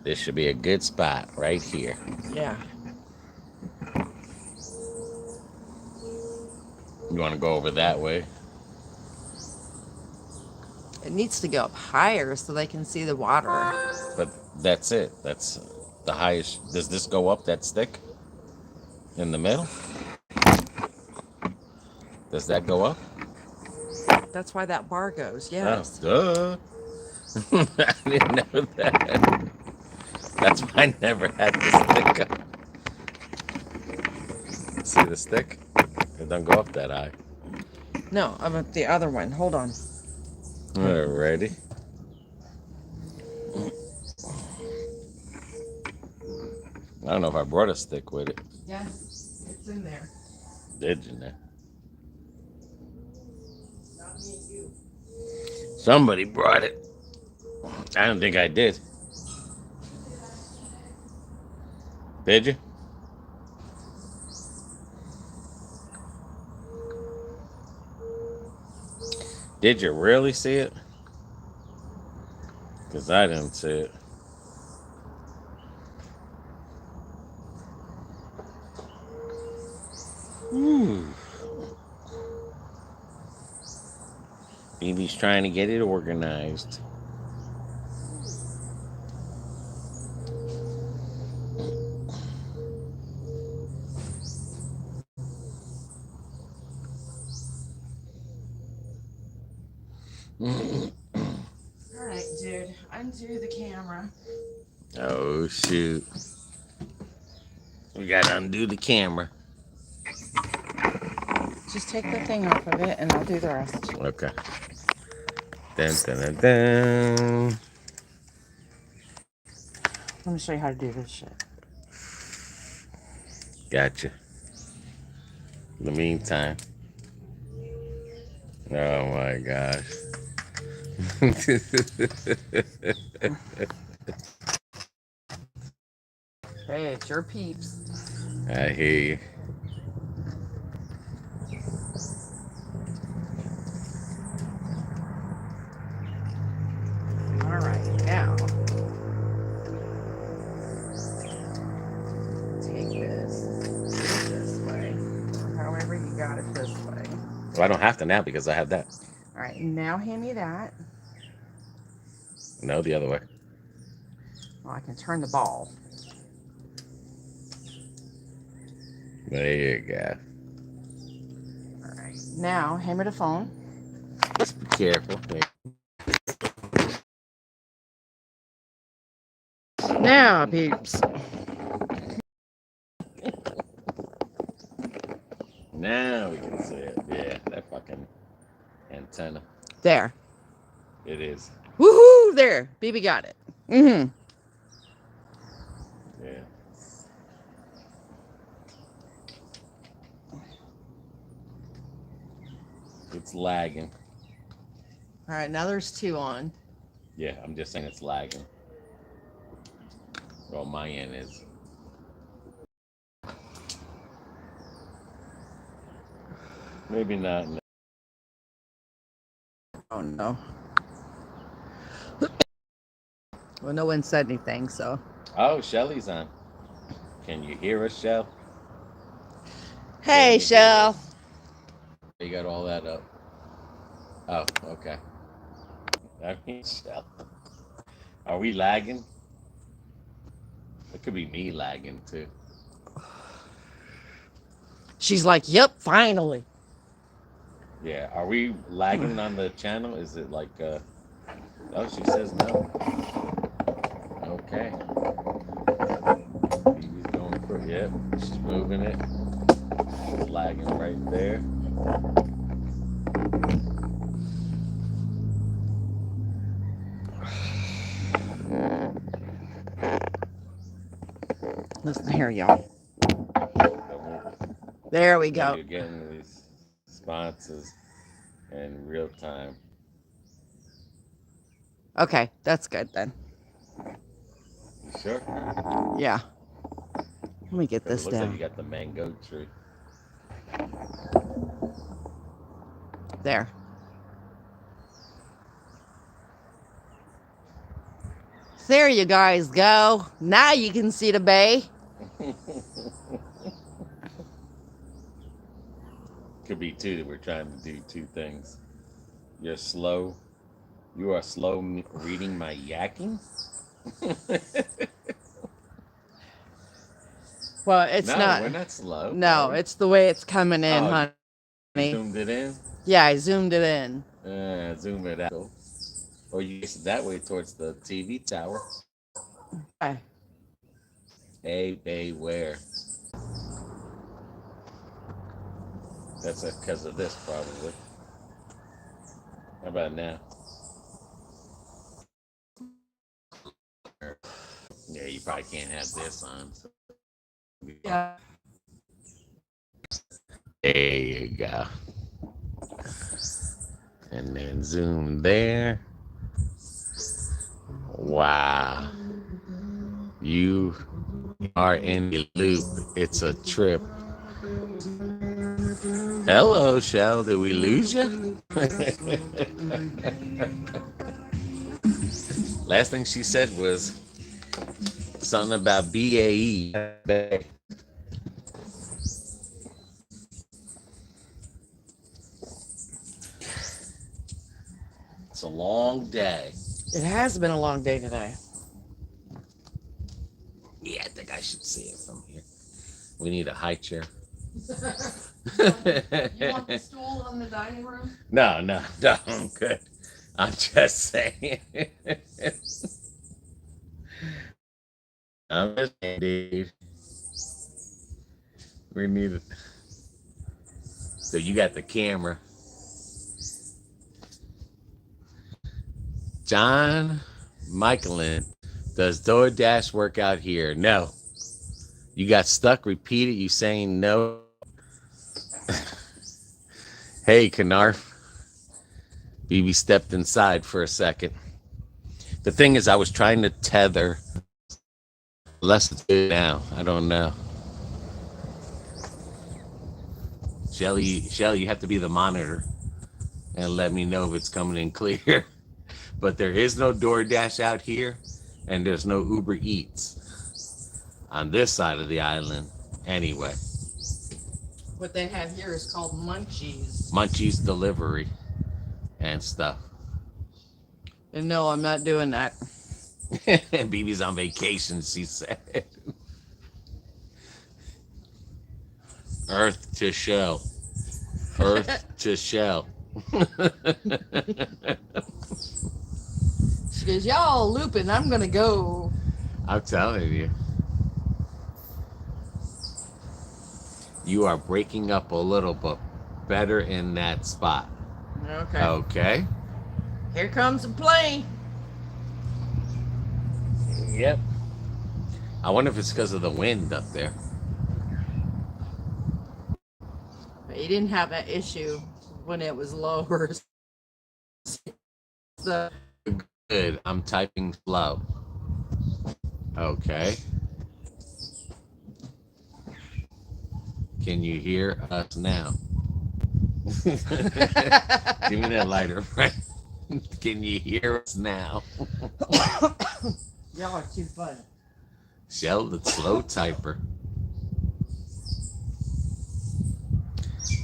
This should be a good spot right here. Yeah. You want to go over that way? It needs to go up higher so they can see the water. But that's it. That's the highest. Does this go up that stick in the middle? Does that go up? That's why that bar goes. Oh, Yes. duh. I didn't know that. That's why I never had the stick up. See the stick? It don't go up that high. No, I'm at the other one. Hold on. Alrighty. I don't know if I brought a stick with it. Yes, it's in there. Did you know? Not me and you. Somebody brought it. I don't think I did. Did you? Did you really see it? Because I didn't see it. Ooh. Evie's trying to get it organized. All right, dude. Undo the camera. Oh, shoot. We got to undo the camera. Just take the thing off of it and I'll do the rest. Okay. Dun, dun, dun, dun. Let me show you how to do this shit. Gotcha. In the meantime. Oh, my gosh. Hey, it's your peeps. I hear you. All right, now take this way, or however you got it this way. Well, I don't have to now because I have that. All right, now hand me that. No, the other way. Well, I can turn the ball. There you go. All right, now hand me the phone. Just be careful. Now, peeps. Now we can see it. Yeah, that fucking antenna. There. It is. Woohoo! There. BB got it. Mm-hmm. Yeah. It's lagging. All right, now there's two on. Yeah, I'm just saying it's lagging. Well, my end is. Maybe not. No. Oh, no. Well, no one said anything, so. Oh, Shelly's on. Can you hear us, Shell? Hey, Shell. You got all that up. Oh, okay. I mean, Shell. Are we lagging? It could be me lagging too. She's like, yep, finally. Yeah. Are we lagging on the channel? Is it like oh, she says no. Okay. Phoebe's going for it. Yep. She's moving it. It's lagging right there. Listen here, y'all. There we Now go. you're getting these responses in real time. Okay, that's good then. You sure? Yeah. Let me get Because this it looks like down. you got the mango tree. There. There you guys go. Now you can see the bay. Could be two that we're trying to do two things. You're slow. You are slow reading my yakking. Well, it's No, not. we're not slow. No, it's the way it's coming in, Oh, you honey. zoomed it in. Yeah, I zoomed it in. Zoom it out. Or you face it that way towards the TV tower. Okay. Hey, where? That's because of this, probably. How about now? Yeah, you probably can't have this on. So. Yeah. There you go. And then zoom there. Wow. You are in the loop. It's a trip. Hello, Shell. Did we lose you? Last thing she said was something about BAE. It's a long day. It has been a long day today. Yeah, I think I should see it from here. We need a high chair. You want the stool in the dining room? No, I'm good. I'm just saying. I'm just saying, dude. We need it. So you got the camera. John Michaelin, does DoorDash work out here? No. You got stuck. Repeat it. You saying no. Hey, Knarf. BB stepped inside for a second. The thing is, I was trying to tether. Unless it's good now. I don't know. Shelly, you have to be the monitor and let me know if it's coming in clear. But there is no DoorDash out here, and there's no Uber Eats on this side of the island anyway. What they have here is called Munchies. Munchies delivery and stuff. And no, I'm not doing that. BB's on vacation, she said. Earth to shell. Earth to shell. She goes, y'all looping, I'm gonna go. I'm telling you. You are breaking up a little bit better in that spot. Okay. Okay. Here comes the plane. Yep. I wonder if it's because of the wind up there. He didn't have that issue when it was lower. So, Good. I'm typing slow. Okay. Can you hear us now? Give me that lighter, friend. Can you hear us now? y'all are too funny. Shell the slow typer.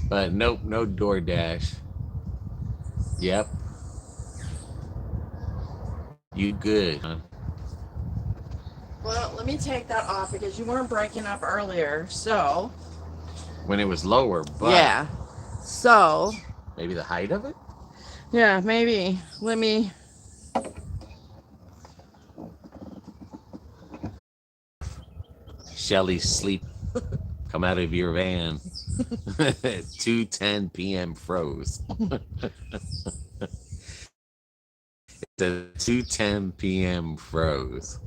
But nope, no DoorDash. Yep. You good, huh? Well, let me take that off because you weren't breaking up earlier. So, When it was lower, but yeah. So, maybe the height of it? yeah, maybe. Let me. Shelly, sleep. Come out of your van. 2:10 p.m. froze. The 2:10 p.m. froze.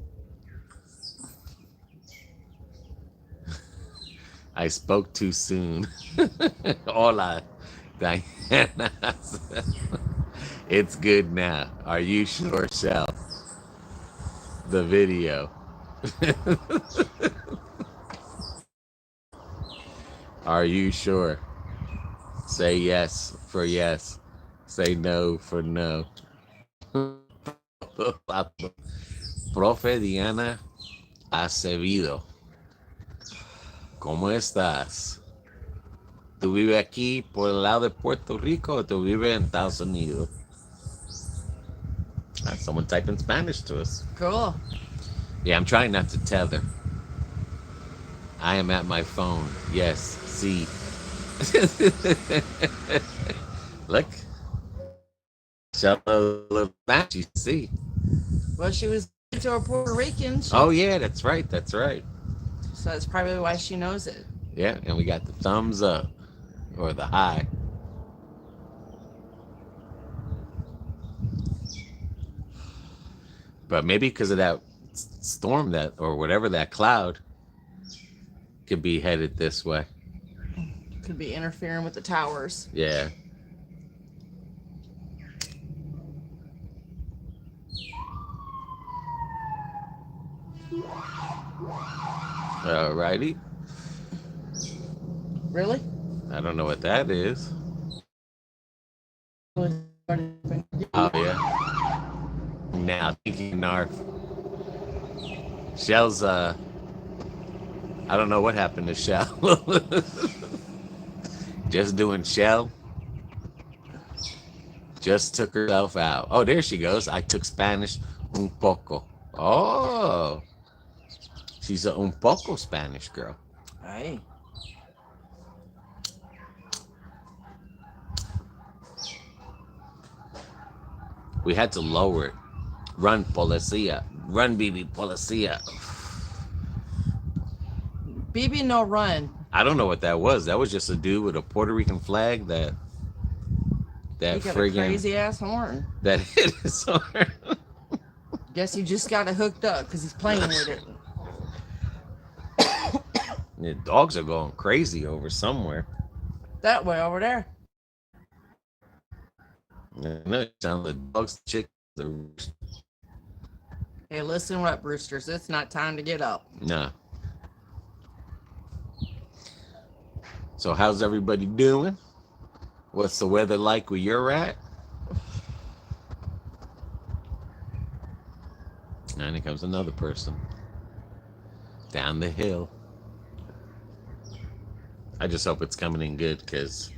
I spoke too soon. Hola, Diana. It's good now. Are you sure, Shell? The video. Are you sure? Say yes for yes. Say no for no. Profe Diana Acevedo. ¿Cómo estás? ¿Tú vives aquí por el lado de Puerto Rico o tú vives en Estados Unidos? Someone type in Spanish to us. Cool. Yeah, I'm trying not to tether. I am at my phone. Yes, see. Look. Show a little match, you see. Well, she was to a Puerto Rican. Oh, yeah, that's right. That's right. So that's probably why she knows it. Yeah, and we got the thumbs up or the high. But maybe because of that storm that or whatever that cloud could be headed this way. Could be interfering with the towers. Yeah. Alrighty. Really? I don't know what that is. Oh, yeah. Now, thinking Narf. Shell's, I don't know what happened to Shell. Just doing Shell. Just took herself out. Oh, there she goes. I took Spanish un poco. Oh. She's a un poco Spanish girl. Hey. We had to lower it. Run, policia. Run, BB, policia. BB no run. I don't know what that was. That was just a dude with a Puerto Rican flag that He got a crazy ass horn. That hit his horn. Guess he just got it hooked up because he's playing with it. The dogs are going crazy over somewhere. That way over there. No, it sounds like dogs, chickens. Hey, listen up, roosters. It's not time to get up. Nah. So how's everybody doing? What's the weather like where you're at? And here comes another person. Down the hill. I just hope it's coming in good because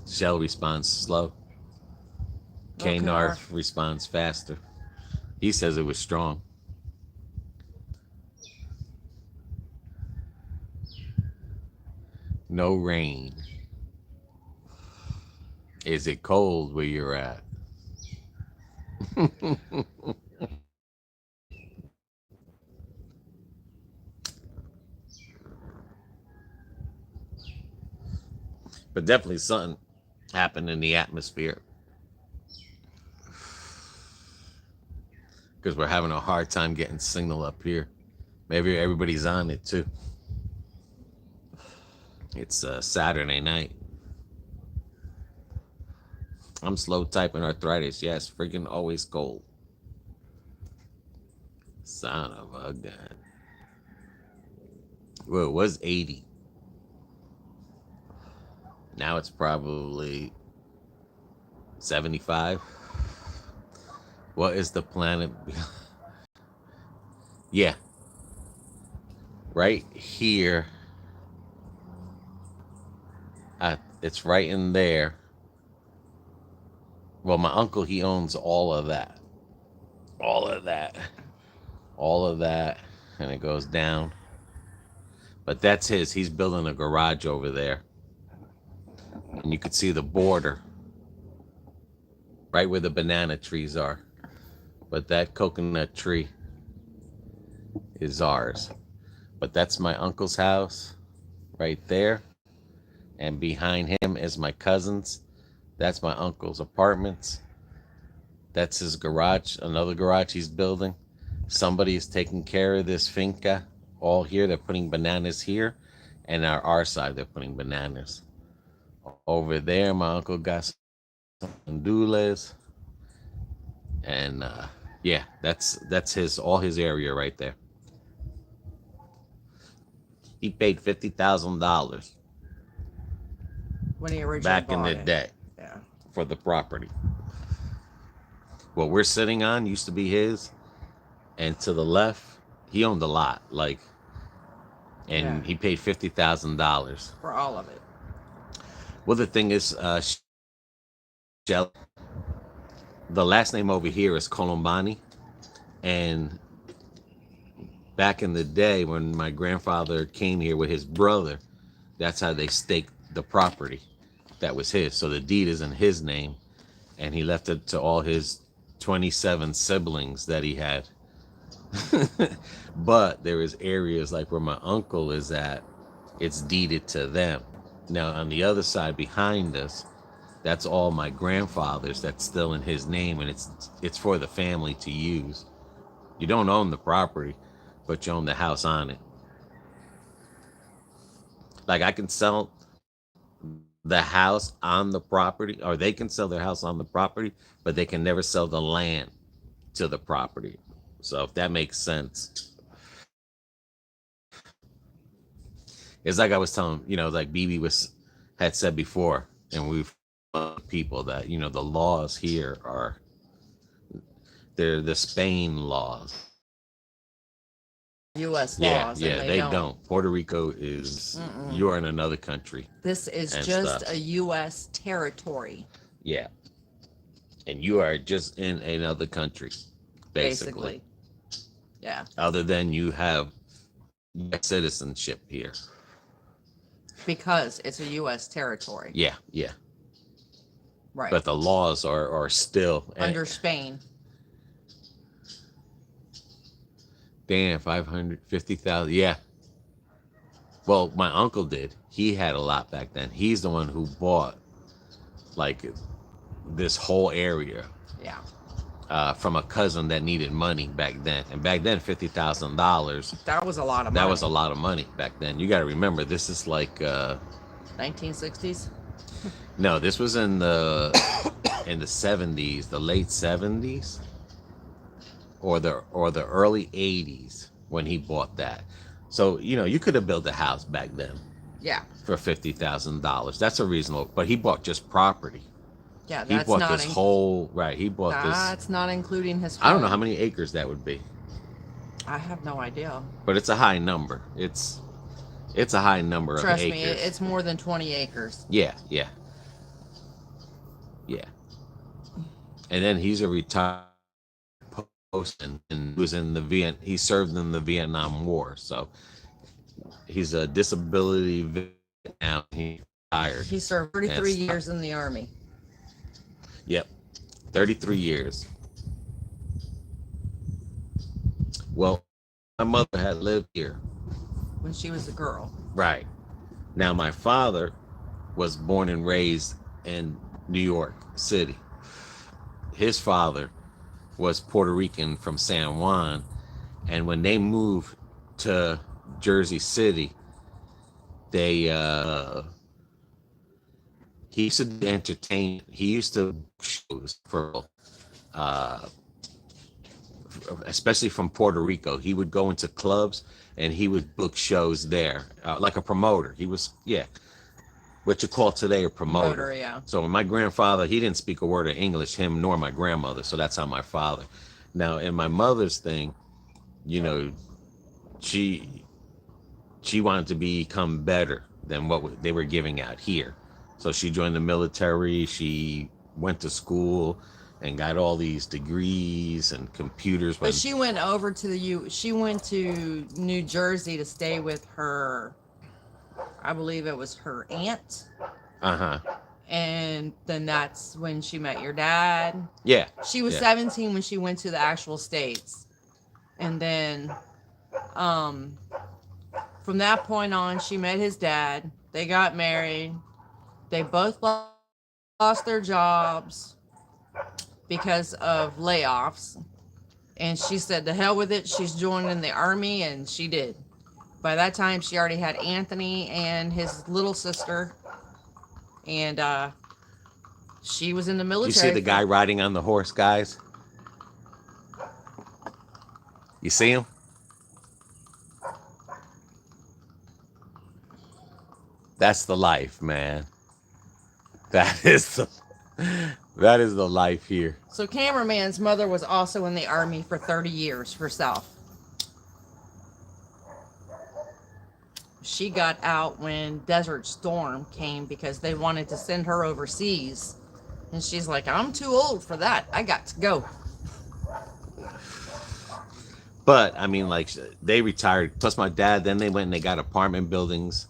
Shell responds slow. Okay. K-Narf responds faster. He says it was strong. No rain. Is it cold where you're at? But definitely something happened in the atmosphere. Because we're having a hard time getting signal up here. Maybe everybody's on it too. It's Saturday night. I'm slow typing arthritis. Yes, freaking always cold. Son of a gun. Well, it was 80. Now it's probably 75. What is the planet? Yeah. Right here. It's right in there. Well, my uncle, he owns all of that. All of that. All of that. And it goes down. But that's his. He's building a garage over there. And you could see the border. Right where the banana trees are. But that coconut tree is ours. But that's my uncle's house. Right there. And behind him is my cousin's. That's my uncle's apartments. That's his garage, another garage he's building. Somebody is taking care of this finca. All here, they're putting bananas here. And on our side, they're putting bananas. Over there, my uncle got some andules. And yeah, that's all his area right there. He paid $50,000 when he originally back in bought the it. day. Yeah. For the property. What we're sitting on used to be his, and to the left, he owned a lot. Like, Yeah. and he paid $50,000 For all of it. Well, the thing is, Shell, the last name over here is Colombani, and back in the day when my grandfather came here with his brother, that's how they staked the property that was his. So the deed is in his name, and he left it to all his 27 siblings that he had. But there is areas like where my uncle is at, it's deeded to them. Now on the other side behind us, that's all my grandfather's that's still in his name, and it's for the family to use. You don't own the property, but you own the house on it. Like I can sell the house on the property, or they can sell their house on the property, but they can never sell the land to the property. So if that makes sense. It's like I was telling, like BB had said before, and we've people that, the laws here are they're the Spain laws. U.S. Yeah, laws. yeah, And they don't. Puerto Rico is you're in another country. This is and just stuff. a U.S. territory. Yeah, and you are just in another country, basically. Yeah. Other than you have citizenship here. Because it's a U.S. territory. Yeah, yeah. Right. But the laws are still under Spain. Damn, 550,000. Yeah. Well, my uncle did. He had a lot back then. He's the one who bought like this whole area. Yeah. From a cousin that needed money back then. And back then, $50,000. That was a lot of money. That was a lot of money back then. You got to remember, this is like 1960s. No, this was in the 70s, the late 70s, or the early 80s when he bought that. So you could have built a house back then. Yeah. For $50,000. That's a reasonable. But he bought just property. Yeah, he that's bought not this whole right. He bought this. That's not including his home. I don't know how many acres that would be. I have no idea. But it's a high number. It's a high number Trust of me, acres. it's more than 20 acres. Yeah, yeah, yeah. And then he's a retired post and was in the he served in the Vietnam War. So he's a disability Vietnam. He retired. He served 33 years in the Army. Yep, 33 years. Well, my mother had lived here when she was a girl. Right. Now, my father was born and raised in New York City. His father was Puerto Rican from San Juan. And when they moved to Jersey City, they he used to entertain. He used to shows for especially from Puerto Rico. He would go into clubs and he would book shows there, like a promoter. He was, what you call today a promoter. Yeah. So when my grandfather, he didn't speak a word of English, him nor my grandmother. So that's how my father. Now, in my mother's thing, she wanted to become better than what they were giving out here. So she joined the military. She went to school and got all these degrees and computers. But she went over to she went to New Jersey to stay with her, I believe it was her aunt. Uh-huh. And then that's when she met your dad. Yeah. She was 17 when she went to the actual States. And then from that point on, she met his dad. They got married. They both lost their jobs because of layoffs. And she said, to hell with it. She's joining the Army, and she did. By that time, she already had Anthony and his little sister. And she was in the military. You see the guy riding on the horse, guys? You see him? That's the life, man. That is the... That is the life here. So cameraman's mother was also in the army for 30 years herself. She got out when Desert Storm came because they wanted to send her overseas. And she's like, I'm too old for that. I got to go. But I mean, like they retired. Plus, my dad. Then they went and they got apartment buildings.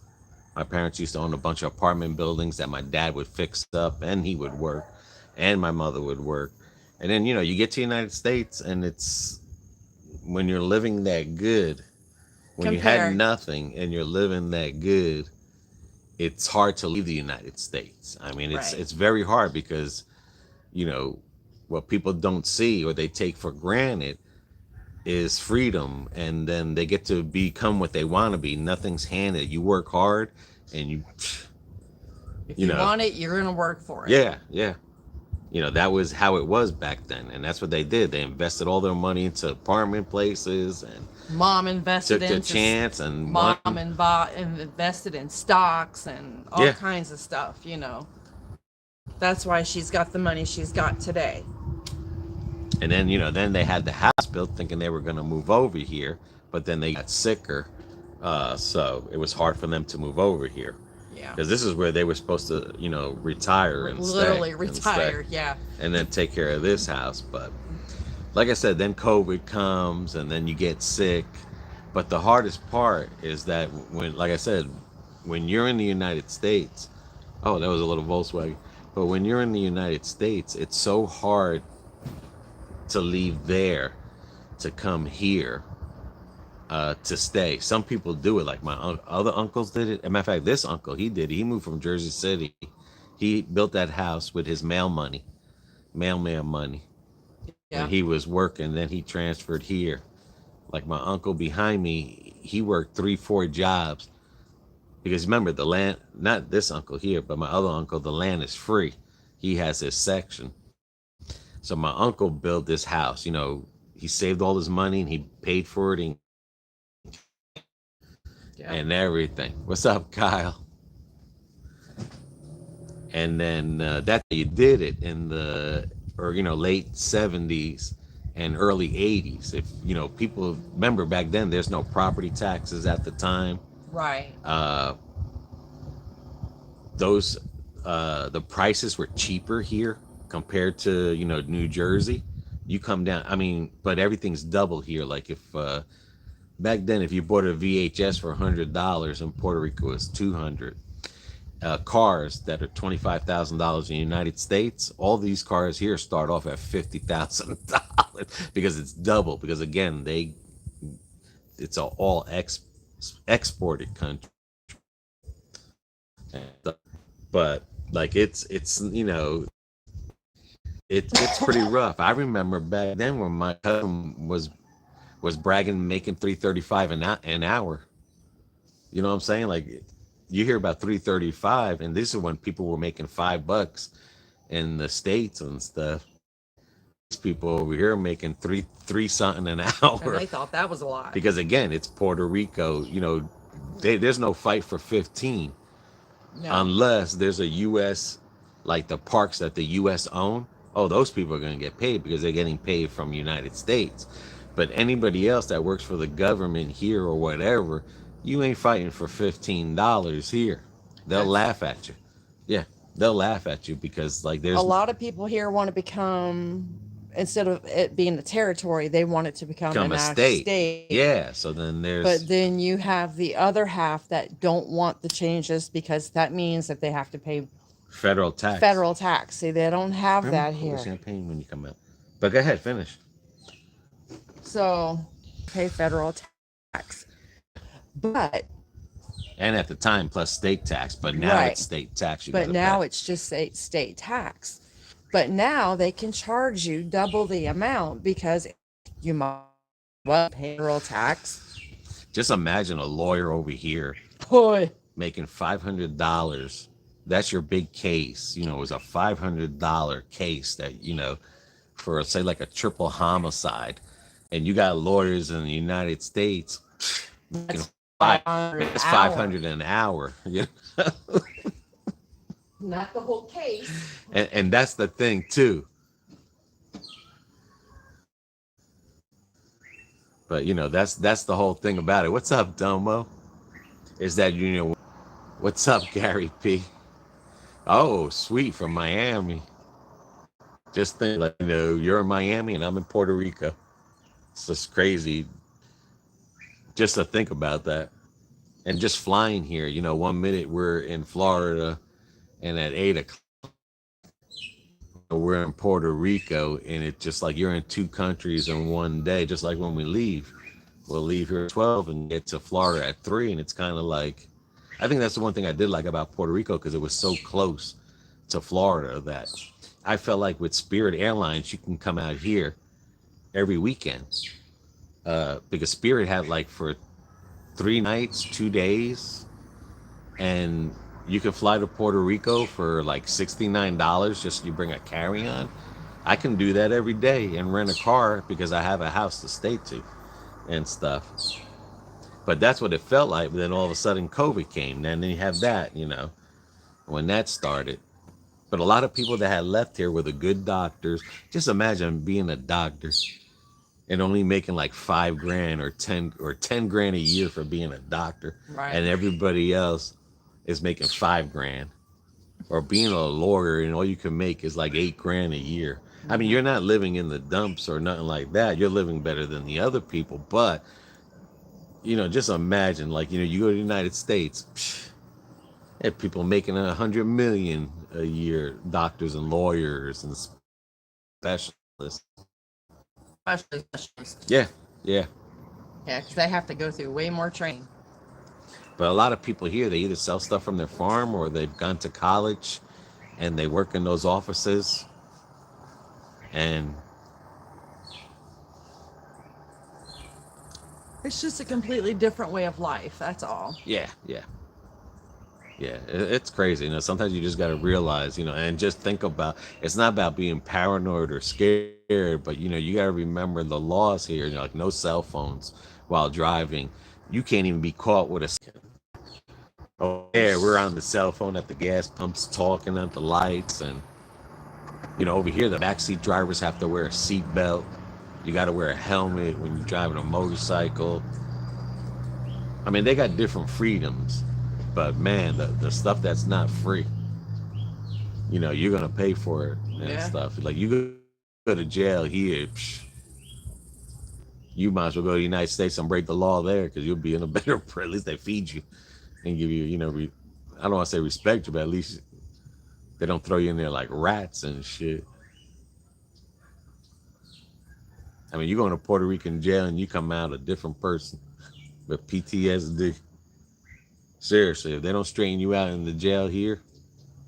My parents used to own a bunch of apartment buildings that my dad would fix up, and he would work, and my mother would work. And then you get to the United States, and it's when you're living that good, when you had Compare. nothing and you're living that good, it's hard to leave the United States. I mean, it's Right. it's very hard because you know what people don't see or they take for granted is freedom, and then they get to become what they want to be. Nothing's handed. You work hard, and If you you know, want it, you're going to work for it. yeah, yeah. That was how it was back then, and that's what they did. They invested all their money into apartment places and Mom invested took the into chance and mom won. and bought and invested in stocks and all Yeah, kinds of stuff. That's why she's got the money she's got today. and then they had the house built, thinking they were going to move over here, but then they got sicker, so it was hard for them to move over here Yeah. because this is where they were supposed to, retire and Literally stay, retired. Yeah. and then take care of this house. But like I said, then COVID comes, and then you get sick. But the hardest part is that when, like I said, when you're in the United States, oh, that was a little Volkswagen. But when you're in the United States, it's so hard to leave there to come here to stay. Some people do it, like my other uncles did it. As a matter of fact, this uncle, he did it. He moved from Jersey City. He built that house with his mailman money when Yeah. he was working. Then he transferred here. Like my uncle behind me, he worked 3, 4 jobs because remember the land. Not this uncle here, but my other uncle. The land is free. He has his section. So my uncle built this house. He saved all his money and he paid for it Yeah. and everything. What's up, Kyle? And then that you did it in the or late 70s and early 80s. If people remember back then, there's no property taxes at the time. Right. Those the prices were cheaper here compared to New Jersey. You come down, I mean, but everything's double here. Like if back then, if you bought a VHS for $100 in Puerto Rico, it's 200. Cars that are $25,000 in the United States, all these cars here start off at $50,000 because it's double. Because again, it's a all exported country. But like it's pretty rough. I remember back then when my cousin was bragging, making 335 an hour. You know what I'm saying? Like you hear about 335, and this is when people were making $5 in the States and stuff. These people over here are making three something an And hour they thought that was a lot. because again, it's Puerto Rico. There's no fight for 15 No. unless there's a U.S. like the parks that the U.S. own. Oh, those people are going to get paid because they're getting paid from United States. But anybody else that works for the government here or whatever, you ain't fighting for $15 here. They'll That's laugh at you. Yeah, they'll laugh at you because like a there's lot of people here want to become, instead of it being a territory, they want it to become become an a actual state. state. Yeah, so then But there's then you have the other half that don't want the changes because that means that they have to pay federal tax. federal tax. See, they don't have Remember, that pour the here. champagne when you come out. But go ahead, finish. So pay federal tax. But And at the time, plus state tax. But now right. it's state tax. You But got to now pay. it's just state tax. But now they can charge you double the amount because you might well pay federal tax. Just imagine a lawyer over here Boy. making $500. That's your big case. It was a $500 case that, for say like a triple homicide. And you got lawyers in the United States, That's five, 500 it's hour. 500 an hour. Not the whole case. And that's the thing too. But that's the whole thing about it. What's up, Domo? Is that what's up, Gary P? Oh, sweet, from Miami. Just think, like, you're in Miami and I'm in Puerto Rico. It's just crazy just to think about that. And just flying here, 1 minute we're in Florida, and at 8 o'clock we're in Puerto Rico, and it's just like you're in two countries in one day. Just like when we leave, we'll leave here at 12 and get to Florida at 3, and it's kind of like, I think that's the one thing I did like about Puerto Rico, because it was so close to Florida that I felt like with Spirit Airlines you can come out here every weekend, because Spirit had like for 3 nights, 2 days, and you can fly to Puerto Rico for like $69, just you bring a carry-on. I can do that every day and rent a car because I have a house to stay to and stuff. But that's what it felt like. But then all of a sudden COVID came, and then you have that, when that started. But a lot of people that had left here were the good doctors. Just imagine being a doctor and only making like 5 grand or 10 grand a year for being a doctor, Right. and everybody else is making 5 grand. Or being a lawyer and all you can make is like 8 grand a year. I mean, you're not living in the dumps or nothing like that. You're living better than the other people. But just imagine, like, you go to the United States, have people making 100 million a year, doctors and lawyers and specialists. Especially specialists. Yeah, yeah. Yeah, because they have to go through way more training. But a lot of people here, they either sell stuff from their farm or they've gone to college and they work in those offices. And It's just a completely different way of life. That's all. yeah, yeah. Yeah, it's crazy. Sometimes you just got to realize, and just think about, it's not about being paranoid or scared, but, you got to remember the laws here. Like no cell phones while driving. You can't even be caught with a, oh, yeah, we're on the cell phone at the gas pumps talking at the lights. And, over here, the backseat drivers have to wear a seat belt. You got to wear a helmet when you're driving a motorcycle. I mean, they got different freedoms. But man, the stuff that's not free, you're gonna pay for it and stuff. Like you go to jail here, you might as well go to the United States and break the law there, because you'll be in a better. At least they feed you and give you, I don't want to say respect you, but at least they don't throw you in there like rats and shit. I mean, you go into Puerto Rican jail and you come out a different person with PTSD. Seriously, if they don't straighten you out in the jail here,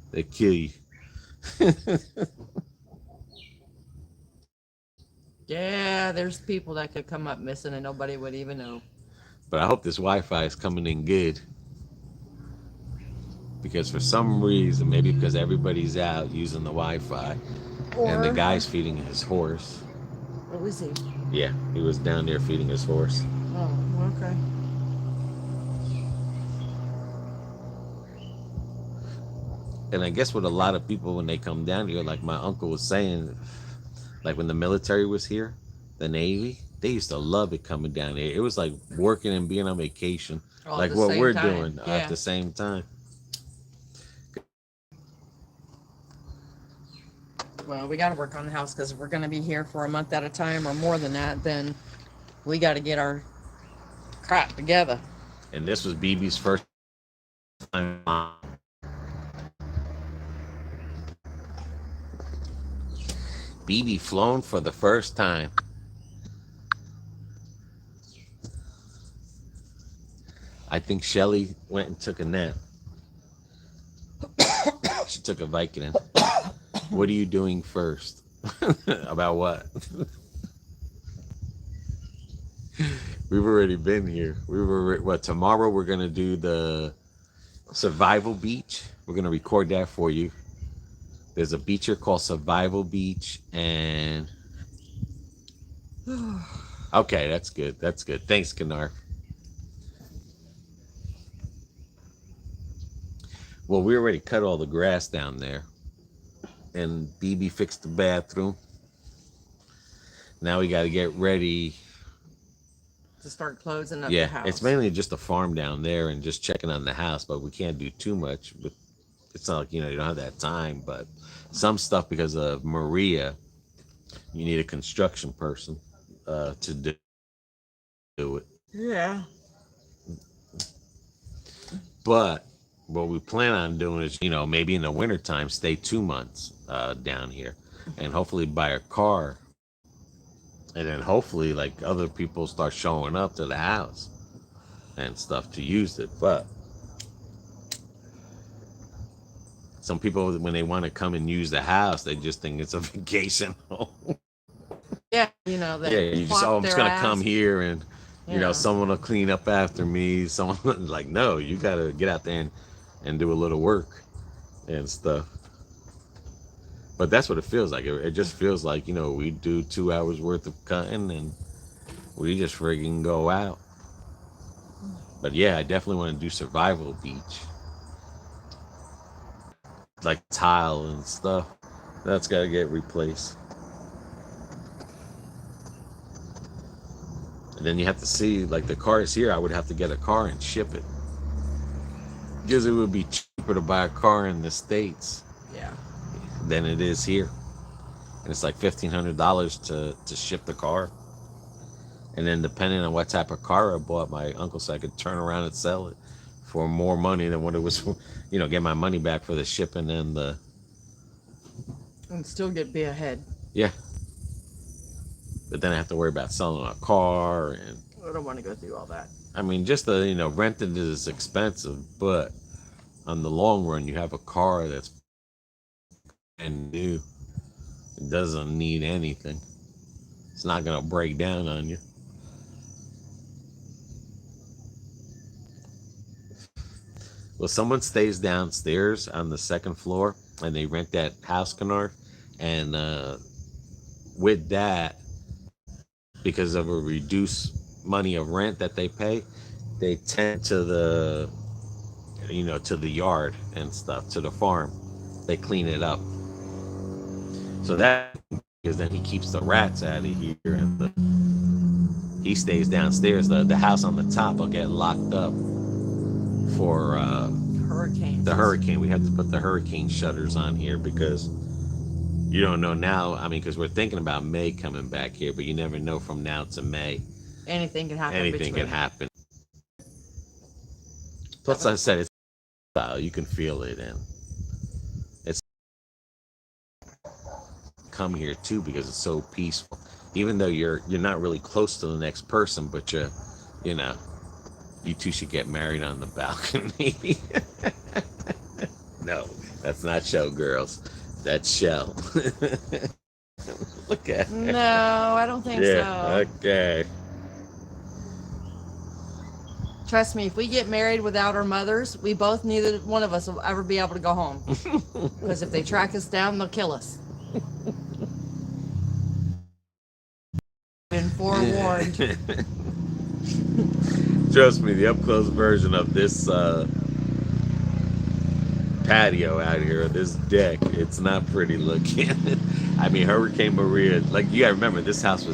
they kill you. Yeah, there's people that could come up missing and nobody would even know. But I hope this Wi-Fi is coming in good, because for some reason, maybe because everybody's out using the Wi-Fi, and the guy's feeding his horse. What was he? Yeah, he was down there feeding his horse. Oh, okay. And I guess with a lot of people, when they come down here, like my uncle was saying, like when the military was here, the Navy, they used to love it coming down here. It was like working and being on vacation, All like at the what same we're time. doing at the same time. Well, we got to work on the house, because if we're going to be here for a month at a time or more than that, then we got to get our crap together. And this was BB's first time. BB flown for the first time. I think Shelly went and took a nap. She took a Vicodin. What are you doing first? About what? We've already been here. Tomorrow we're going to do the Survival Beach. We're going to record that for you. There's a beach here called Survival Beach, and okay, that's good. That's good. Thanks, Kanar. Well, we already cut all the grass down there, and BB fixed the bathroom. Now we got to get ready. To start closing up the Yeah, it's house. mainly just a farm down there and just checking on the house, but we can't do too much. But it's not like you don't have that time. But some stuff because of Maria, you need a construction person to do it. Yeah. But what we plan on doing is, maybe in the wintertime, stay 2 months down here and hopefully buy a car. And then hopefully, like, other people start showing up to the house and stuff to use it. But some people, when they want to come and use the house, they just think it's a vacation home. Yeah, Yeah, they you just, flop I'm just their going to come ass. here and, Yeah. someone will clean up after me. Someone, like, no, you got to get out there and do a little work and stuff. But that's what it feels like. It just feels like, we do 2 hours worth of cutting and we just friggin' go out. But yeah, I definitely want to do survival beach. Like tile and stuff. That's got to get replaced. And then you have to see, like, the cars here, I would have to get a car and ship it. Because it would be cheaper to buy a car in the States Yeah. than it is here. And it's like $1,500 to ship the car. And then depending on what type of car I bought, my uncle said I could turn around and sell it for more money than what it was, get my money back for the shipping and the, And still be ahead. yeah. But then I have to worry about selling a car. And I don't want to go through all that. I mean, just the, renting is expensive, but on the long run, you have a car that's brand new. It doesn't need anything. It's not going to break down on you. Well, someone stays downstairs on the second floor and they rent that house, Kennard. And with that, because of a reduced money of rent that they pay, they tend to to the yard and stuff, to the farm. They clean it up. So that, because then he keeps the rats out of here and he stays downstairs. The house on the top will get locked up for Hurricanes. the hurricane. We have to put the hurricane shutters on here because you don't know now. I mean, because we're thinking about May coming back here, but you never know from now to May. Anything can happen. Anything can happen. Plus, like I said, it's you can feel it, and it's come here too because it's so peaceful. Even though you're not really close to the next person, but you know, you two should get married on the balcony. No, that's not showgirls. That's Shell. Look at her. No, I don't think so. Okay. Trust me, if we get married without our mothers, neither one of us will ever be able to go home. Because if they track us down, they'll kill us. Been forewarned. Trust me, the up close version of this patio out here, this deck, it's not pretty looking. I mean, Hurricane Maria, like, you gotta remember, this house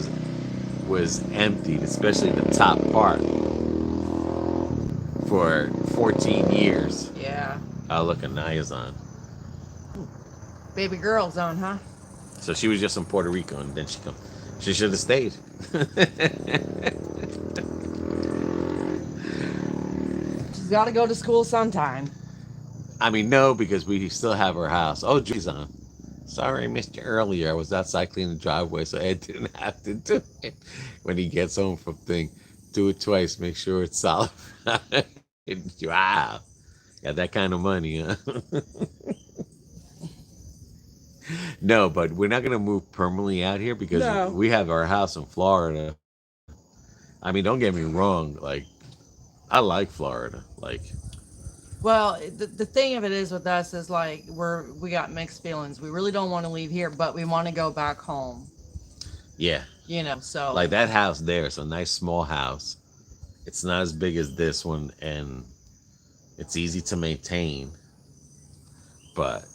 was emptied, especially the top part, for 14 years. Yeah. Oh, look, Anaya's on. Baby girl's on, huh? So she was just in Puerto Rico, and then she should have stayed. She's got to go to school sometime. I mean, no, because we still have our house. Oh, Julie's on. Sorry, I missed you earlier. I was outside cleaning the driveway, so Ed didn't have to do it. When he gets home from thing, do it twice. Make sure it's solid. Wow. Got that kind of money, huh? No, but we're not going to move permanently out here because we have our house in Florida. I mean, don't get me wrong. Like, I like Florida. Like, well, the thing of it is with us is like we got mixed feelings. We really don't want to leave here, but we want to go back home. Yeah. So like that house there, it's a nice small house. It's not as big as this one, and it's easy to maintain. But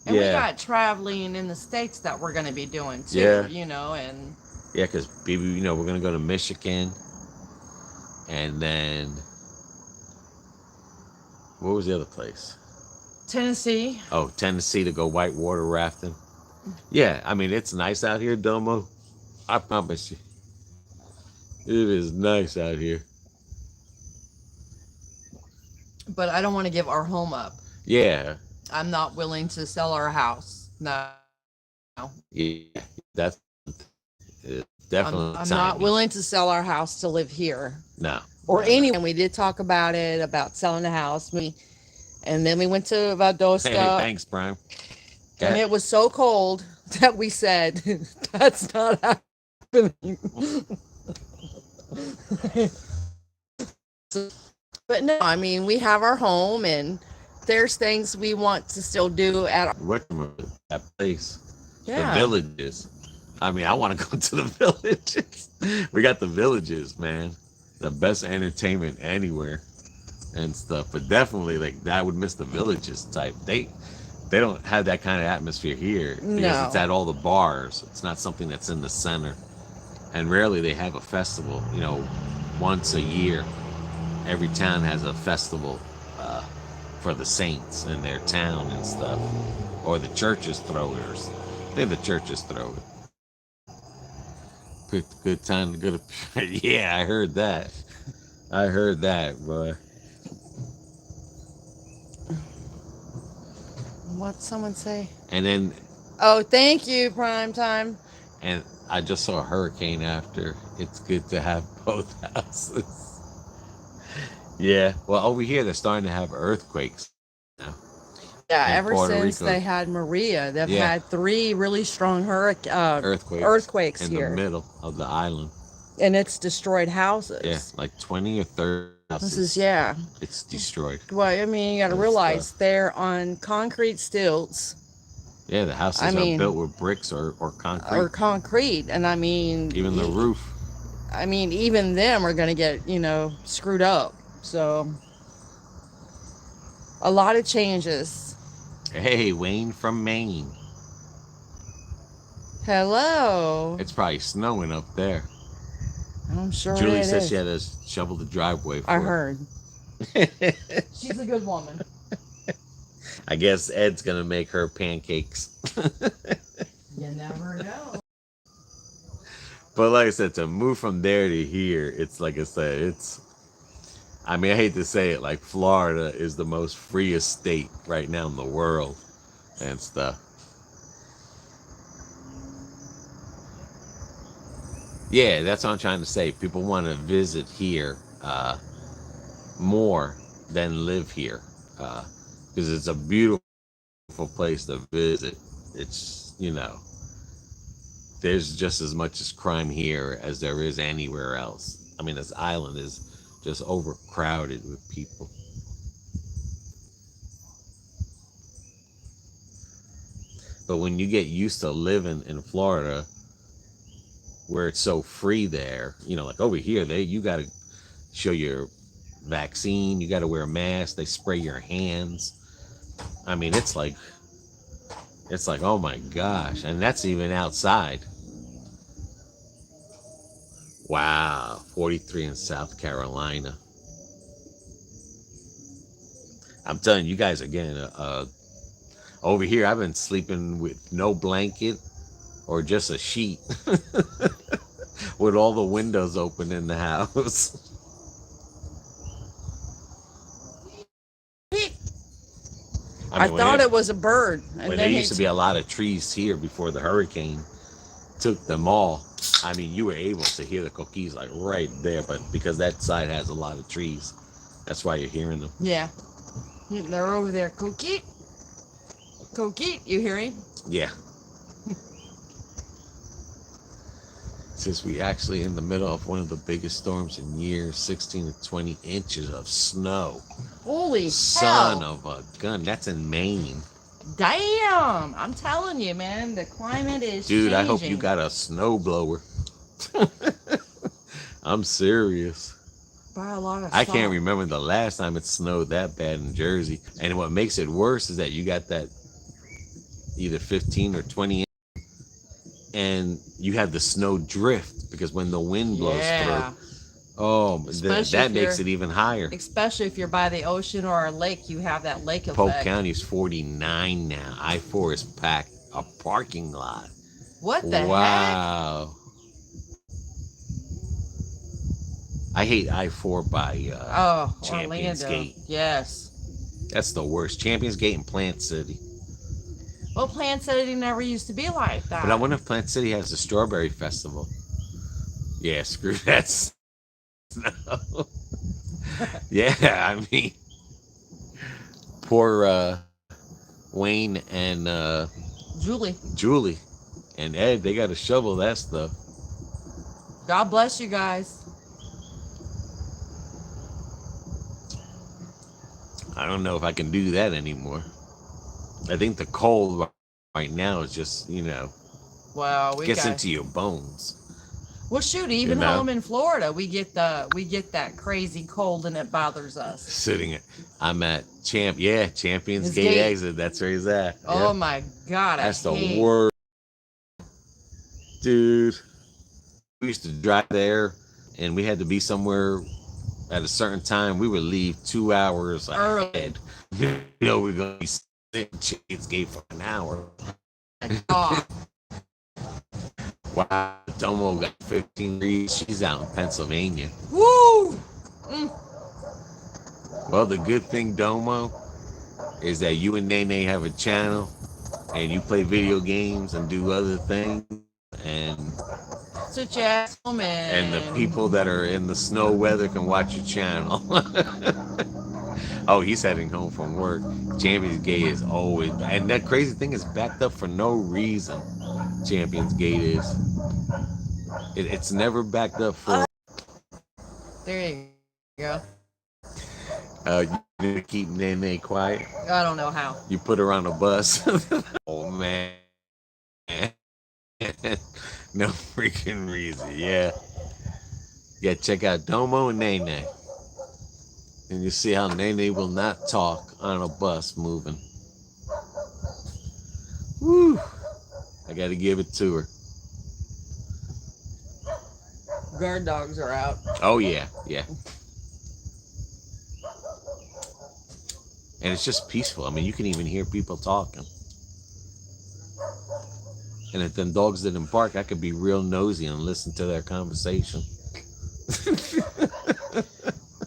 And we yeah, got traveling in the States that we're going to be doing too, yeah, you know, and yeah. Because baby, we're gonna go to Michigan, and then what was the other place? Tennessee. Oh, Tennessee to go whitewater rafting. Yeah, I mean it's nice out here, Domo. I promise you, it is nice out here. But I don't want to give our home up. Yeah, I'm not willing to sell our house. No. yeah, that's definitely I'm time. not willing to sell our house to live here No, or no, no. anywhere. We did talk about it, about selling the house. And then we went to Hey, Valdosta, thanks, Prime. and Okay. it was so cold that we said, that's not happening. But no, I mean, we have our home, and there's things we want to still do at our, What that place? The yeah. villages. I mean, I want to go to the villages. We got the villages, man. The best entertainment anywhere and stuff. But definitely, like that would miss the villages type. They don't have that kind of atmosphere here because it's No. at all the bars. It's not something that's in the center. And rarely they have a festival. Once a year, every town has a festival uh, for the saints in their town and stuff, or the churches throw it. I think the churches throw it. Good time to go to. Yeah, I heard that. I heard that, boy. What'd someone say? And then, Oh, thank you, Prime Time. and I just saw a hurricane after. It's good to have both houses. Yeah. Well, over here they're starting to have earthquakes now Yeah, in ever Puerto since Rico. they had Maria, they've Yeah, had three really strong earthquakes earthquakes in the here, middle of the island. and it's destroyed Yeah, houses. like 20 or 30 This is, houses. yeah. It's destroyed Well, I mean, you got to and stuff. realize they're on concrete stilts. Yeah, the I houses are built mean, with bricks or or concrete. concrete, and I mean, Even the roof. I mean, even them are going to get screwed up. So a lot of changes. Hey, Wayne from Maine. Hello. It's probably snowing up there. I'm sure Julie it said she is. had to shovel the driveway I for heard. it. She's a good woman. I guess Ed's gonna make her pancakes. You never know. But like I said, to move from there to here, it's like I said, I mean, I hate to say it, like Florida is the most freest state right now in the world and stuff. Yeah, that's what I'm trying to say. People want to visit here more than live here because it's a beautiful place to visit. It's, there's just as much as crime here as there is anywhere else. I mean, this island is just overcrowded with people. But when you get used to living in Florida, where it's so free there, like over here, you got to show your vaccine, you got to wear a mask, they spray your hands. I mean, it's like, oh my gosh, and that's even outside. Wow, 43 in South Carolina. I'm telling you guys again, over here I've been sleeping with no blanket or just a sheet with all the windows open in the house. I I mean, thought it was a bird, and when there then used to be a lot of trees here before the hurricane took them all, I mean, you were able to hear the coquis like right there, but because that side has a lot of trees, that's why you're hearing them. yeah, they're over there. Coquit, Coquit, you hear him? Yeah. Since we actually in the middle of one of the biggest storms in years, 16 to 20 inches of snow. Holy Son hell! of a gun. That's in Maine. Damn! I'm telling you, man, the climate is Dude, changing. I hope you got a snow blower. I'm serious. Buy a lot of I salt. can't remember the last time it snowed that bad in Jersey. And what makes it worse is that you got that either 15 or 20, and you have the snow drift because when the wind blows Yeah. through, oh, Especially that if makes you're it even higher. especially if you're by the ocean or a lake, you have that lake Polk effect. County is 49 now. I-4 is packed a parking lot. What the heck? Wow. I hate I-4 by Oh, Champions Orlando. Gate. Yes. That's the worst. Champions Gate and Plant City. Well, Plant City never used to be like But I that. wonder if Plant City has a strawberry festival. Yeah, screw that snow. Yeah, I mean, poor Wayne and Julie. Julie and Ed, they got to shovel that stuff. God bless you guys. I don't know if I can do that anymore. I think the cold right now is just, Well, we gets got. into your bones. Well, shoot, even home in Florida, we get that crazy cold and it bothers us. Sitting, I'm at Champions His Gate gate. exit. That's where he's at. Oh Yeah. my God, That's the hate. worst, dude. We used to drive there, and we had to be somewhere at a certain time. We would leave 2 hours Early. ahead. We're gonna be sitting at Champions Gate for an hour. Oh, Wow, Domo got 15 degrees. She's out in Pennsylvania. woo! Mm. Well, the good thing, Domo, is that you and Nene have a channel, and you play video games and do other things, and Sit your ass home and the people that are in the snow weather can watch your channel. Oh, he's heading home from work. Champions Gate is always, and that crazy thing is backed up for no reason. Champions Gate is. It's never backed up for. There you go. You need to keep Nene quiet. I don't know how. You put her on a bus. Oh man. No freaking reason. Yeah. Yeah, check out Domo and Nene. And you see how Nene will not talk on a bus moving. Woo. I got to give it to her. Guard dogs are out. Oh, yeah. Yeah. And it's just peaceful. I mean, you can even hear people talking. And if them dogs didn't bark, I could be real nosy and listen to their conversation.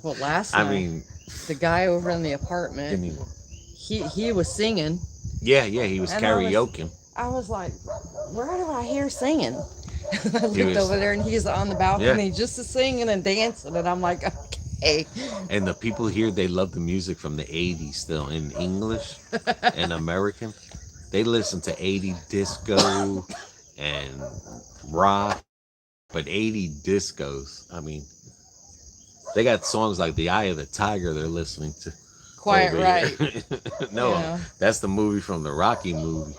Well, last night, the guy over in the apartment, he was singing. Yeah, he was karaoke. I was like, where do I hear singing? I looked over there and he's on the balcony just singing and dancing, and I'm like, okay. And the people here, they love the music from the 80s still in English and American. They listen to 80 disco and rock, but 80 discos. I mean, they got songs like The Eye of the Tiger they're listening to. Quite right. No, that's the movie from the Rocky movie.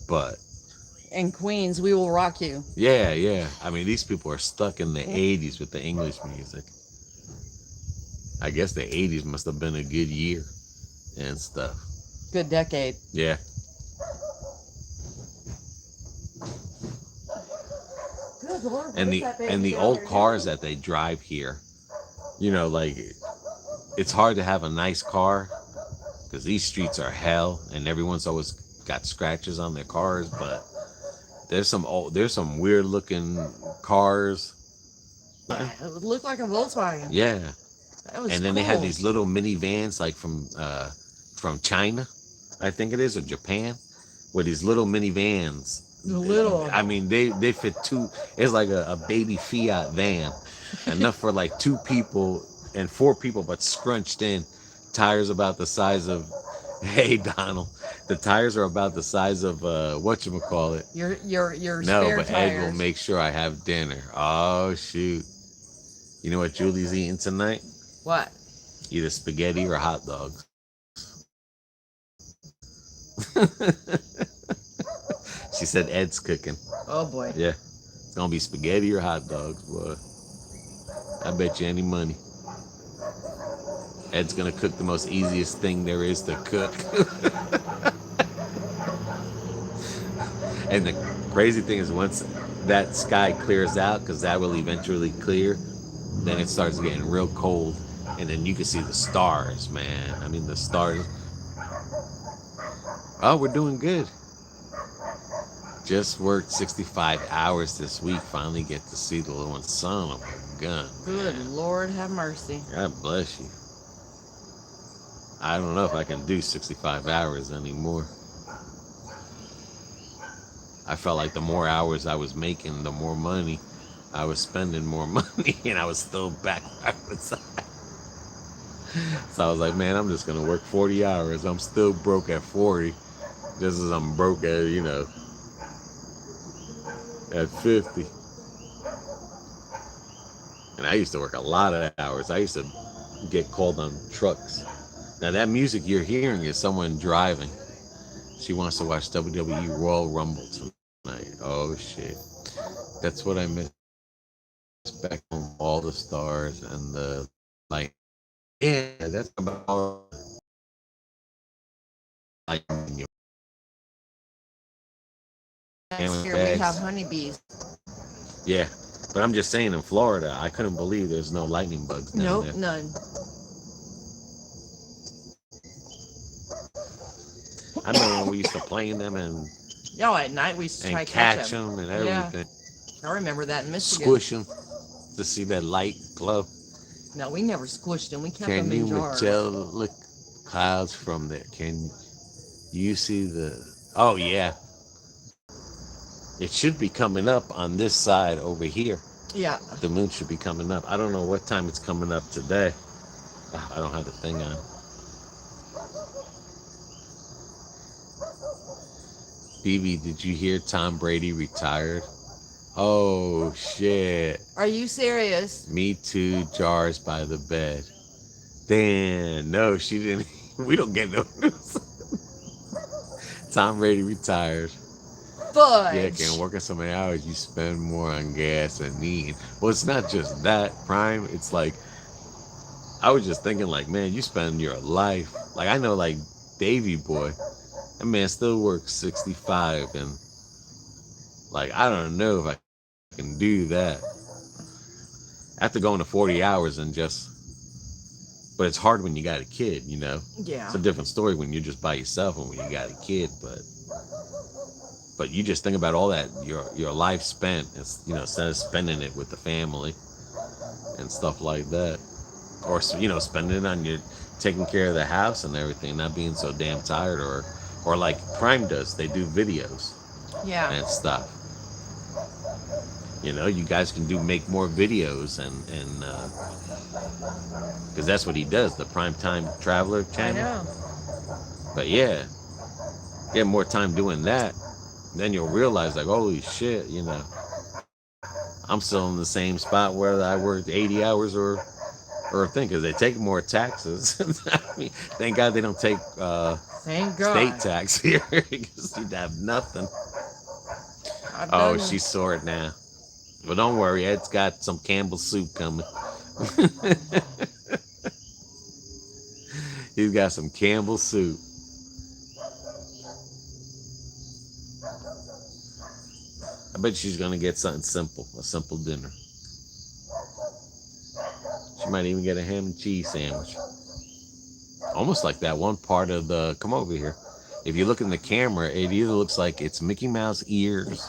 But. And Queens, We Will Rock You. Yeah. I mean, these people are stuck in the 80s with the English music. I guess the 80s must have been a good year and stuff. Good decade. Yeah. Good Lord, And the old cars that they drive here, like it's hard to have a nice car because these streets are hell and everyone's always got scratches on their cars. But there's some weird looking cars. Yeah, it would look like a Volkswagen. Yeah. That was and then cool. They had these little minivans like from China, I think it is, or Japan, with these little minivans. I mean, they fit two. It's like a baby Fiat van, enough for like 2 people and 4 people, but scrunched in. Tires about the size of, hey Donald, the tires are about the size of whatchamacallit. Your no, spare but tires. Ed will make sure I have dinner. Oh shoot! You know what Julie's eating tonight? What? Either spaghetti or hot dogs. She said Ed's cooking. Oh boy. Yeah. It's gonna be spaghetti or hot dogs, boy. I bet you any money. Ed's gonna cook the most easiest thing there is to cook. And the crazy thing is, once that sky clears out, because that will eventually clear, then it starts getting real cold, and then you can see the stars, man. I mean, the stars. Oh, we're doing good. Just worked 65 hours this week. Finally get to see the little one. Son of a gun, Good man. Lord, have mercy. God bless you. I don't know if I can do 65 hours anymore. I felt like the more hours I was making, the more money I was spending, more money, and I was still back where I was at. So I was like, man, I'm just gonna work 40 hours. I'm still broke at 40, just as I'm broke at, at 50. And I used to work a lot of hours. I used to get called on trucks. Now that music you're hearing is someone driving. She wants to watch WWE Royal Rumble tonight. Oh shit. That's what I miss back home. All the stars and the light. Yeah, that's about all. Like Yes, here we have honeybees. Yeah, but I'm just saying, in Florida, I couldn't believe there's no lightning bugs down Nope, there. none. I remember when we used to play in them and Oh, at night we used to try to catch catch them. them and Yeah, everything, I remember that in Michigan. squish them to see that light glow. No, we never squished them. We kept Can them you, in jars. Michelle, look clouds from there? Can you see the? Oh yeah, it should be coming up on this side over here. Yeah. The moon should be coming up. I don't know what time it's coming up today. I don't have the thing on. BB, did you hear Tom Brady retired? Oh shit. Are you serious? Me too, jars by the bed. Damn, no, she didn't. We don't get no news. Tom Brady retired. Fudge. Yeah, can working so many hours, you spend more on gas and eating. Well, it's not just that, Prime. It's like, I was just thinking, like, man, you spend your life. Like, I know, like, Davy Boy, that man still works 65. And, like, I don't know if I can do that. After going to 40 hours and just, but it's hard when you got a kid, you know? Yeah. It's a different story when you're just by yourself and when you got a kid, but you just think about all that your life spent, instead of spending it with the family and stuff like that, or spending it on your taking care of the house and everything, not being so damn tired, or like Prime does, they do videos Yeah. and stuff. You guys can make more videos and because that's what he does, the Primetime Traveler I channel. know. But yeah, get more time doing that, then you'll realize, like, holy shit, I'm still in the same spot where I worked 80 hours or a thing, because they take more taxes. I mean, thank God they don't take Thank God. state tax here, because you'd have nothing. Oh, she's sore now. But don't worry, Ed's got some Campbell's soup coming. He's got some Campbell's soup. I bet she's gonna get something simple, a simple dinner. She might even get a ham and cheese sandwich. Almost like that one part of the, come over here. If you look in the camera, it either looks like it's Mickey Mouse ears,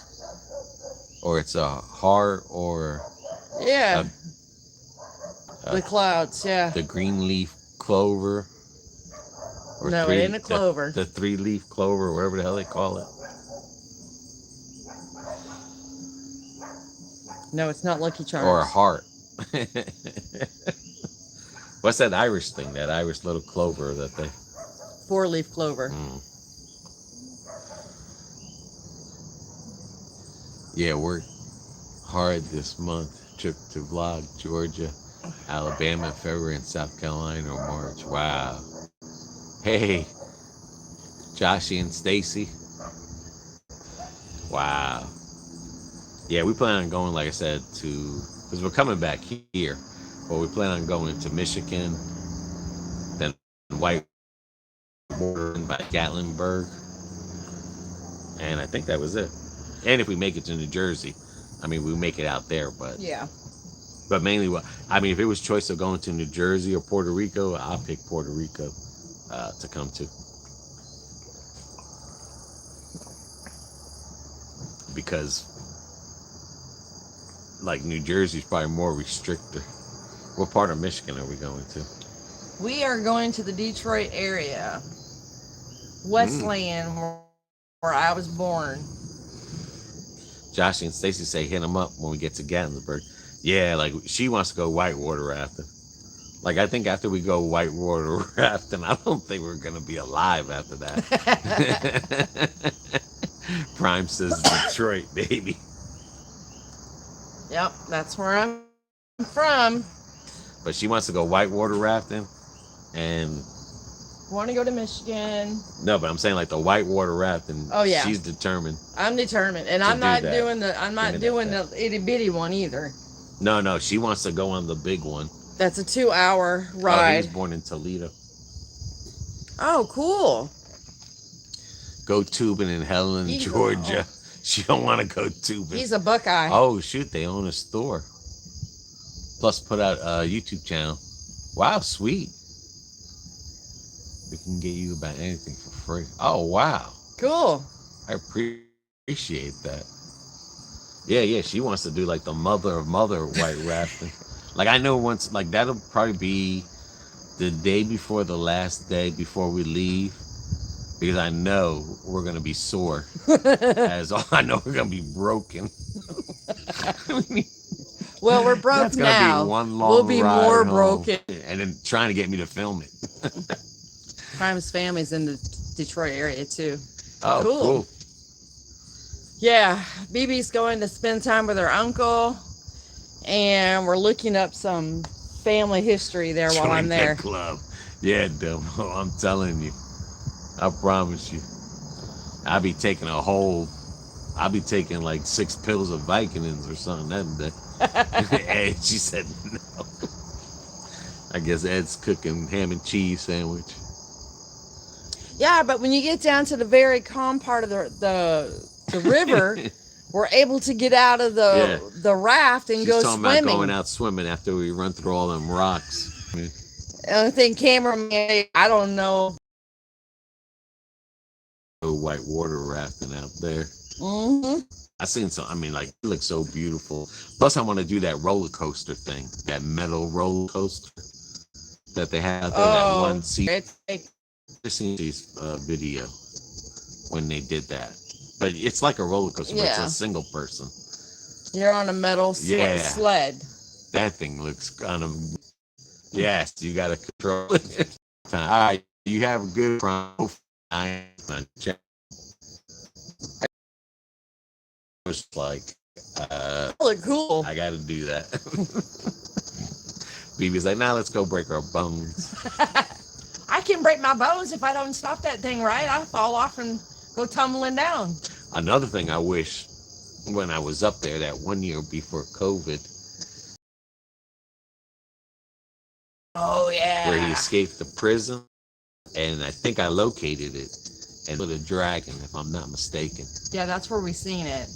or it's a heart, or Yeah. The clouds, yeah. the green leaf clover. Or No, it ain't a clover. The 3-leaf clover, whatever the hell they call it. No, it's not Lucky Charms. Or a heart. What's that Irish thing? That Irish little clover that they... 4-leaf clover. Yeah, worked hard this month. Trip to Vlog, Georgia, Alabama, February, and South Carolina or March. Wow. Hey, Joshy and Stacy. Wow. Yeah, we plan on going, like I said, because we're coming back here, but we plan on going to Michigan, then White Water by Gatlinburg, and I think that was it. And if we make it to New Jersey, I mean, we make it out there, Yeah. but mainly what I mean, if it was choice of going to New Jersey or Puerto Rico, I'll pick Puerto Rico to come to because like New Jersey's probably more restricted. What part of Michigan are we going to? We are going to the Detroit area, Mm. Westland, where I was born. Josh and Stacy say hit them up when we get to Gatlinburg. Yeah, like she wants to go whitewater rafting. Like I think after we go whitewater rafting, I don't think we're gonna be alive after that. Prime says Detroit, baby. Yep, that's where I'm from. But she wants to go whitewater rafting, and Want to go to Michigan? no, but I'm saying like the whitewater rafting. Oh yeah, she's determined. I'm determined, and To I'm do not that. doing the. I'm Give me not that doing back. the itty bitty one either. No, she wants to go on the big one. That's a 2-hour Oh, he was ride. born in Toledo. Oh, cool. Go tubing in Helen, He's Georgia. She don't want to go tubing. He's a Buckeye. Oh shoot, they own a store. Plus, put out a YouTube channel. Wow, sweet. We can get you about anything for free. Oh wow, Cool. I appreciate that. Yeah. She wants to do like the mother of mother white rafting. Like I know once, like that'll probably be the day before the last day before we leave, because I know we're gonna be sore. As all I know, we're gonna be broken. Well, we're broke That's gonna now. be one long We'll be ride more home. broken. And then trying to get me to film it. Prime's family's in the Detroit area too. Oh, cool. Yeah, BB's going to spend time with her uncle, and we're looking up some family history there while I'm Join there. the club. Yeah, Dumbo, I'm telling you. I promise you. I'll be taking like 6 pills of Vicodins or something that day. And she said no. I guess Ed's cooking ham and cheese sandwich. Yeah, but when you get down to the very calm part of the river, we're able to get out of the raft and She's go talking swimming. about going out swimming after we run through all them rocks. The only thing, cameraman, I don't know. White water rafting out there. Mm-hmm. I seen some. I mean, like it looks so beautiful. Plus, I want to do that roller coaster thing, that metal roller coaster that they have there. That one seat. I seen this video when they did that, but it's like a roller coaster. But it's a single person. You're on a metal sled. That thing looks kind of. Yes, you got to control it. All right, you have a good profile. Was like, look cool. I got to do that. BB's like, now let's go break our bones. I can break my bones if I don't stop that thing right. I'll fall off and go tumbling down. Another thing I wish when I was up there that one year before COVID. Oh, yeah. Where he escaped the prison. And I think I located it. And with a dragon, if I'm not mistaken. Yeah, that's where we seen it.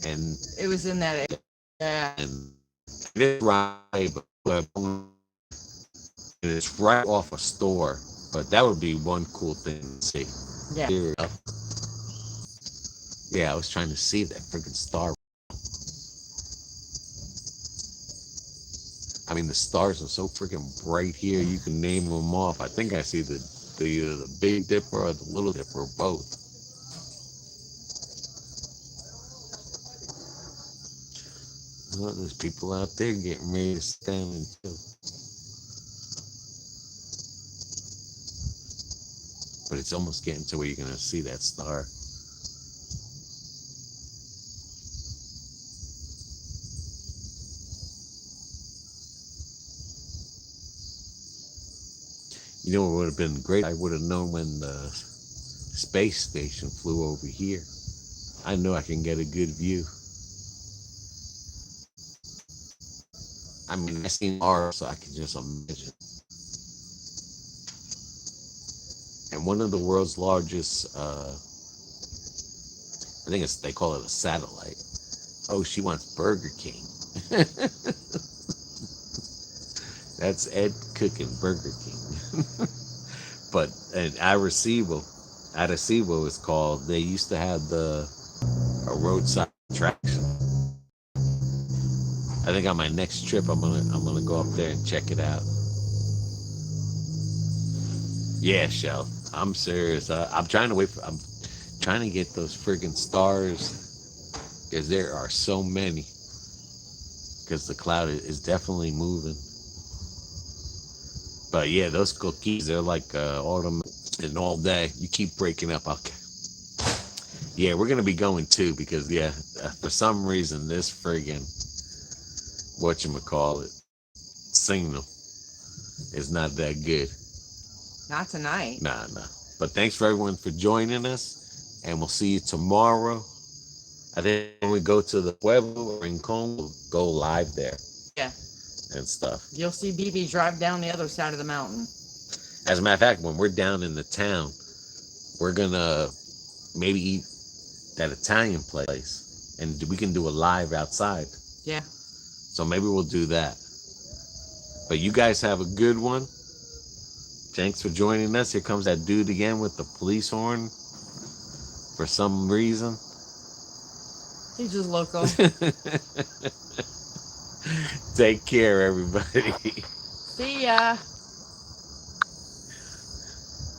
And it was in that area. Yeah. And it's right, but it's right off a store. But that would be one cool thing to see. Yeah. Yeah, I was trying to see that freaking star. I mean, the stars are so freaking bright here. You can name them off. I think I see either the Big Dipper or the Little Dipper, or both. Well, there's people out there getting ready to stand and too. But it's almost getting to where you're going to see that star. You know what would have been great? I would have known when the space station flew over here. I know I can get a good view. I mean, I seen Mars, so I can just imagine. And one of the world's largest I think they call it a satellite. Oh, she wants Burger King. That's Ed cooking Burger King. But in Arecibo is called. They used to have a roadside attraction. I think on my next trip, I'm gonna go up there and check it out. Yeah, Shell. I'm serious. I'm trying to wait for. I'm trying to get those friggin' stars because there are so many. Because the cloud is definitely moving. But yeah, those cookies, they're like autumn and all day. You keep breaking up. Okay. Yeah, we're gonna be going too because yeah, for some reason this friggin' whatchamacallit signal is not that good. Not tonight. Nah. But thanks for everyone for joining us, and we'll see you tomorrow. I think when we go to the Pueblo or Rincon, we'll go live there Yeah. and stuff. You'll see BB drive down the other side of the mountain. As a matter of fact, when we're down in the town, we're gonna maybe eat that Italian place, and we can do a live outside. Yeah. So maybe we'll do that. But you guys have a good one. Thanks for joining us. Here comes that dude again with the police horn for some reason. He's just loco. Take care, everybody. See ya.